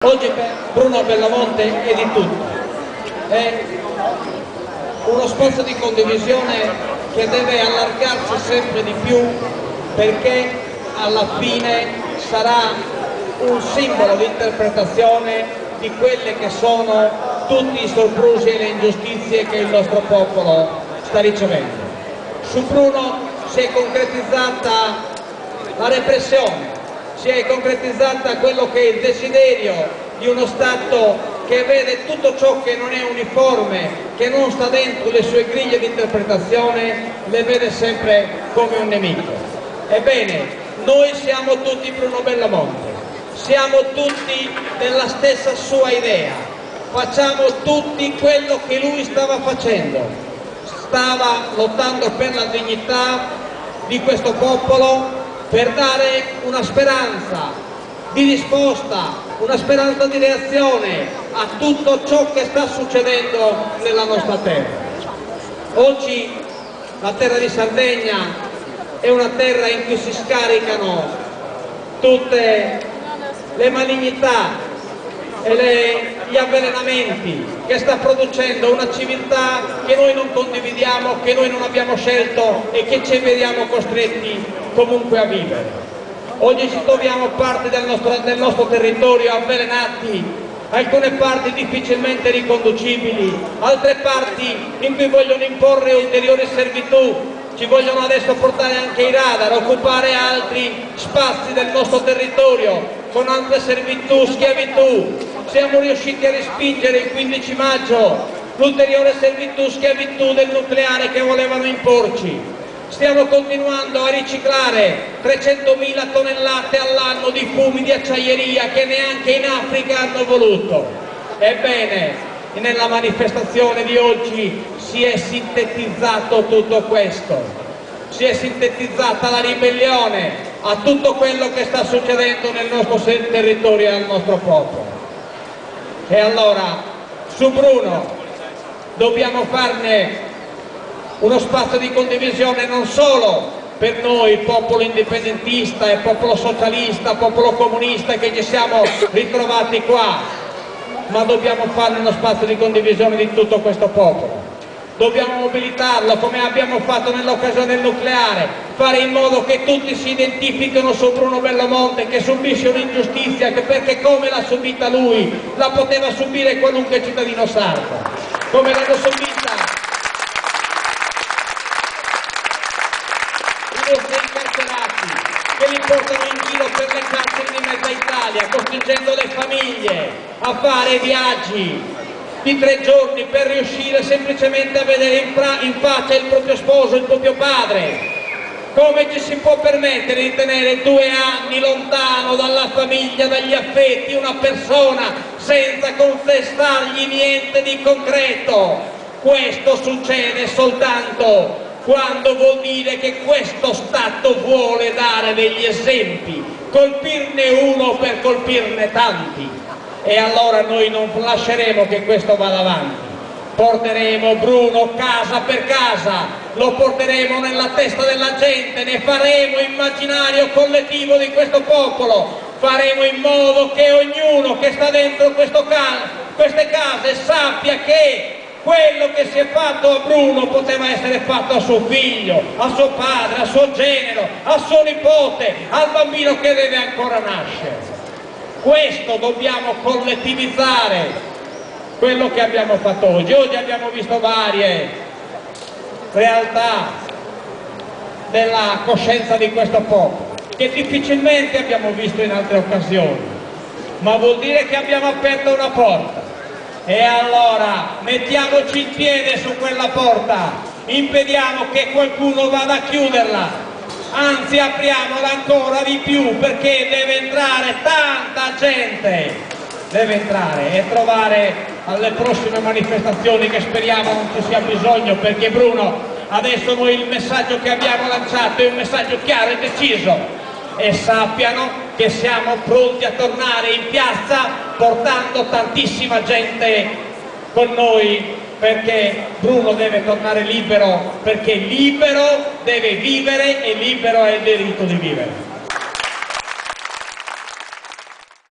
Oggi per Bruno Bellamonte è di tutto, è uno spazio di condivisione che deve allargarsi sempre di più, perché alla fine sarà un simbolo di interpretazione di quelle che sono tutti i soprusi e le ingiustizie che il nostro popolo sta ricevendo. Su Bruno si è concretizzata la repressione, si è concretizzata quello che è il desiderio di uno Stato che vede tutto ciò che non è uniforme, che non sta dentro le sue griglie di interpretazione, le vede sempre come un nemico. Ebbene, noi siamo tutti Bruno Bellamonte, siamo tutti della stessa sua idea, facciamo tutti quello che lui stava facendo, stava lottando per la dignità di questo popolo, per dare una speranza di risposta, una speranza di reazione a tutto ciò che sta succedendo nella nostra terra. Oggi la terra di Sardegna è una terra in cui si scaricano tutte le malignità e gli avvelenamenti che sta producendo una civiltà che noi non condividiamo, che noi non abbiamo scelto e che ci vediamo costretti comunque a vivere. Oggi ci troviamo parte del nostro territorio avvelenati, alcune parti difficilmente riconducibili, altre parti in cui vogliono imporre ulteriori servitù, ci vogliono adesso portare anche i radar, occupare altri spazi del nostro territorio con altre servitù, schiavitù. Siamo riusciti a respingere il 15 maggio l'ulteriore servitù, schiavitù del nucleare che volevano imporci. Stiamo continuando a riciclare 300.000 tonnellate all'anno di fumi di acciaieria che neanche in Africa hanno voluto. Ebbene, nella manifestazione di oggi si è sintetizzato tutto questo, si è sintetizzata la ribellione a tutto quello che sta succedendo nel nostro territorio e al nostro popolo. E allora, su Bruno dobbiamo farne uno spazio di condivisione non solo per noi, popolo indipendentista e popolo socialista, popolo comunista che ci siamo ritrovati qua, ma dobbiamo farne uno spazio di condivisione di tutto questo popolo. Dobbiamo mobilitarlo come abbiamo fatto nell'occasione del nucleare, fare in modo che tutti si identifichino su Bruno Bellamonte che subisce un'ingiustizia che, perché come l'ha subita lui, la poteva subire qualunque cittadino sardo, come l'hanno subita i nostri incarcerati che li portano in giro per le carceri di mezza Italia, costringendo le famiglie a fare viaggi di 3 giorni per riuscire semplicemente a vedere in faccia il proprio sposo, il proprio padre. Come ci si può permettere di tenere 2 anni lontano dalla famiglia, dagli affetti, una persona senza contestargli niente di concreto? Questo succede soltanto quando vuol dire che questo Stato vuole dare degli esempi, colpirne uno per colpirne tanti. E allora noi non lasceremo che questo vada avanti, porteremo Bruno casa per casa, lo porteremo nella testa della gente, ne faremo immaginario collettivo di questo popolo, faremo in modo che ognuno che sta dentro queste case sappia che quello che si è fatto a Bruno poteva essere fatto a suo figlio, a suo padre, a suo genero, a suo nipote, al bambino che deve ancora nascere. Questo dobbiamo collettivizzare, quello che abbiamo fatto oggi. Oggi abbiamo visto varie realtà della coscienza di questo popolo, che difficilmente abbiamo visto in altre occasioni, ma vuol dire che abbiamo aperto una porta. E allora mettiamoci il piede su quella porta, impediamo che qualcuno vada a chiuderla, anzi apriamola ancora di più, perché deve entrare tanta gente, deve entrare e trovare alle prossime manifestazioni, che speriamo non ci sia bisogno, perché Bruno, adesso noi il messaggio che abbiamo lanciato è un messaggio chiaro e deciso, e sappiano che siamo pronti a tornare in piazza portando tantissima gente con noi, perché Bruno deve tornare libero, perché libero deve vivere e libero è il diritto di vivere.